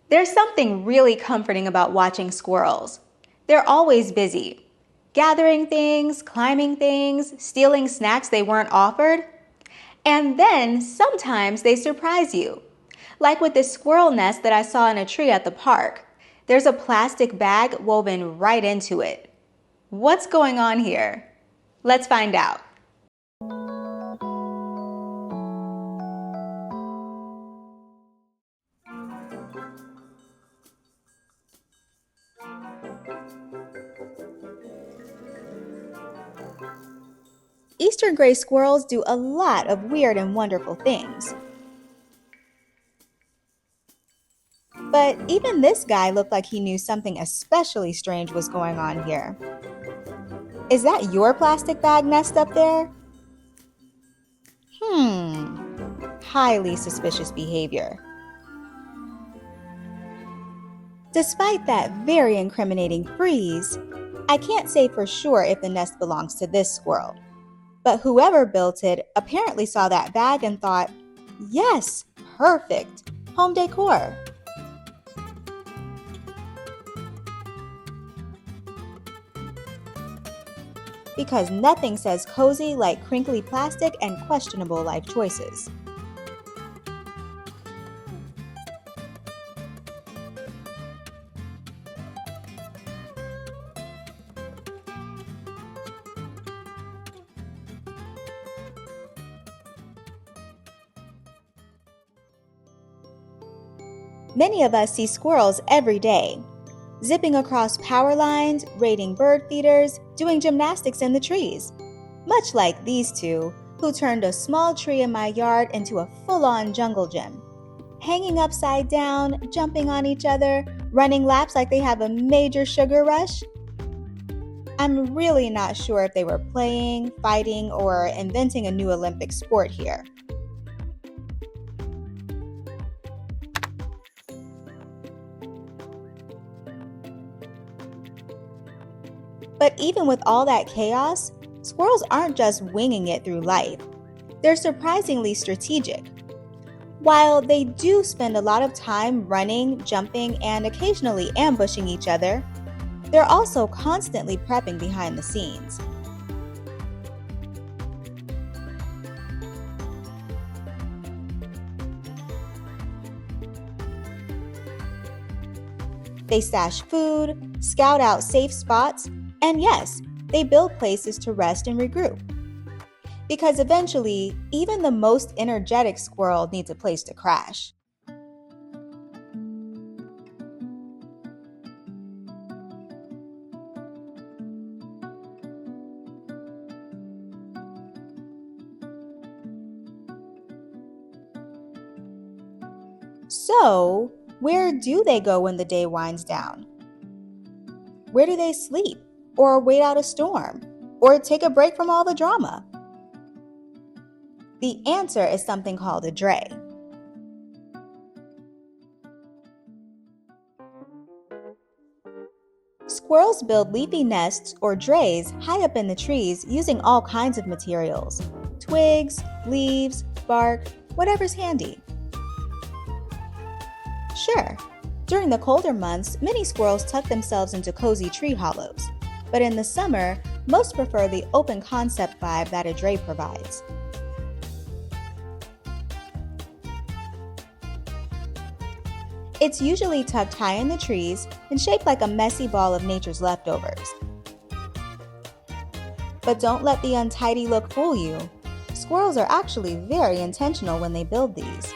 There's something really comforting about watching squirrels. They're always busy, gathering things, climbing things, stealing snacks they weren't offered. And then sometimes they surprise you. Like with this squirrel nest that I saw in a tree at the park. There's a plastic bag woven right into it. What's going on here? Let's find out. Eastern gray squirrels do a lot of weird and wonderful things. But even this guy looked like he knew something especially strange was going on here. Is that your plastic bag nest up there? Highly suspicious behavior. Despite that very incriminating freeze, I can't say for sure if the nest belongs to this squirrel. But whoever built it apparently saw that bag and thought, yes, perfect, home decor. Because nothing says cozy like crinkly plastic and questionable life choices. Many of us see squirrels every day, zipping across power lines, raiding bird feeders, doing gymnastics in the trees. Much like these two, who turned a small tree in my yard into a full-on jungle gym. Hanging upside down, jumping on each other, running laps like they have a major sugar rush. I'm really not sure if they were playing, fighting, or inventing a new Olympic sport here. But even with all that chaos, squirrels aren't just winging it through life. They're surprisingly strategic. While they do spend a lot of time running, jumping, and occasionally ambushing each other, they're also constantly prepping behind the scenes. They stash food, scout out safe spots, and yes, they build places to rest and regroup. Because eventually, even the most energetic squirrel needs a place to crash. So, where do they go when the day winds down? Where do they sleep? Or wait out a storm? Or take a break from all the drama? The answer is something called a dray. Squirrels build leafy nests or drays high up in the trees using all kinds of materials: twigs, leaves, bark, whatever's handy. Sure, during the colder months, many squirrels tuck themselves into cozy tree hollows. But in the summer, most prefer the open concept vibe that a dray provides. It's usually tucked high in the trees and shaped like a messy ball of nature's leftovers. But don't let the untidy look fool you. Squirrels are actually very intentional when they build these.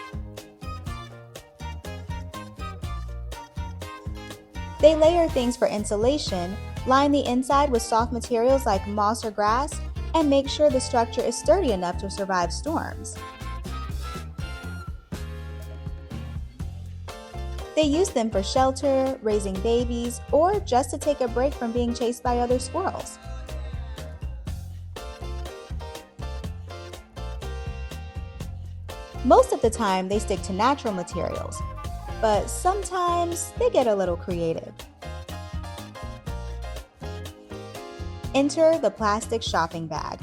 They layer things for insulation, line the inside with soft materials like moss or grass, and make sure the structure is sturdy enough to survive storms. They use them for shelter, raising babies, or just to take a break from being chased by other squirrels. Most of the time, they stick to natural materials, but sometimes they get a little creative. Enter the plastic shopping bag.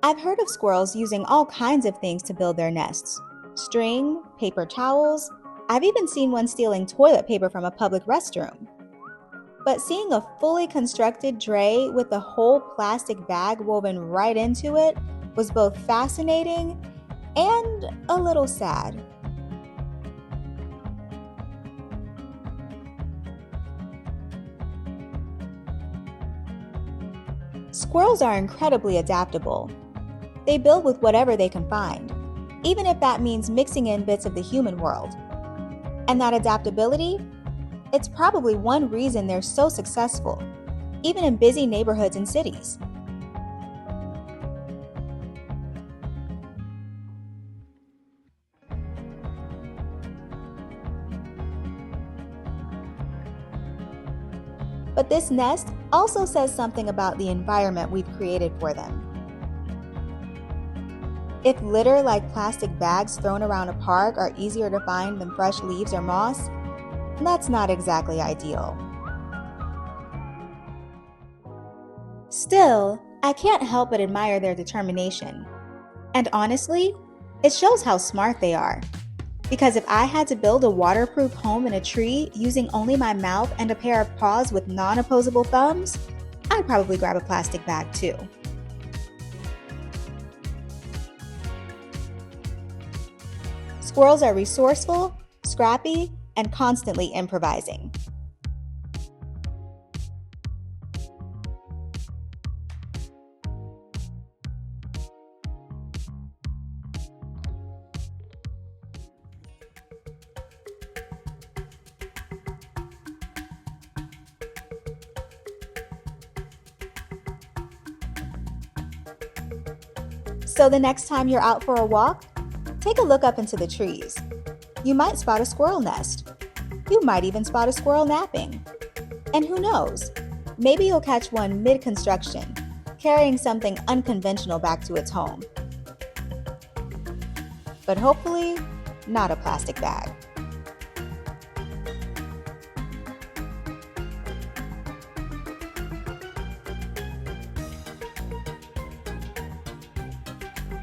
I've I've heard of squirrels using all kinds of things to build their nests: string, paper towels. I've even seen one stealing toilet paper from a public restroom. But seeing a fully constructed tray with a whole plastic bag woven right into it was both fascinating and a little sad. Squirrels are incredibly adaptable. They build with whatever they can find, even if that means mixing in bits of the human world. And that adaptability? It's probably one reason they're so successful, even in busy neighborhoods and cities. But this nest also says something about the environment we've created for them. If litter like plastic bags thrown around a park are easier to find than fresh leaves or moss, that's not exactly ideal. Still, I can't help but admire their determination. And honestly, it shows how smart they are. Because if I had to build a waterproof home in a tree using only my mouth and a pair of paws with non-opposable thumbs, I'd probably grab a plastic bag too. Squirrels are resourceful, scrappy, and constantly improvising. So the next time you're out for a walk, take a look up into the trees. You might spot a squirrel nest. You might even spot a squirrel napping. And who knows, maybe you'll catch one mid-construction, carrying something unconventional back to its home. But hopefully, not a plastic bag.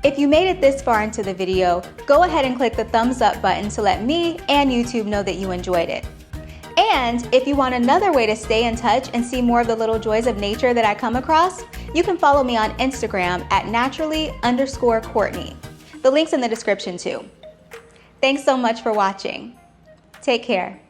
If you made it this far into the video, go ahead and click the thumbs up button to let me and YouTube know that you enjoyed it. And if you want another way to stay in touch and see more of the little joys of nature that I come across, you can follow me on Instagram at naturally_Courtney. The link's in the description too. Thanks so much for watching. Take care.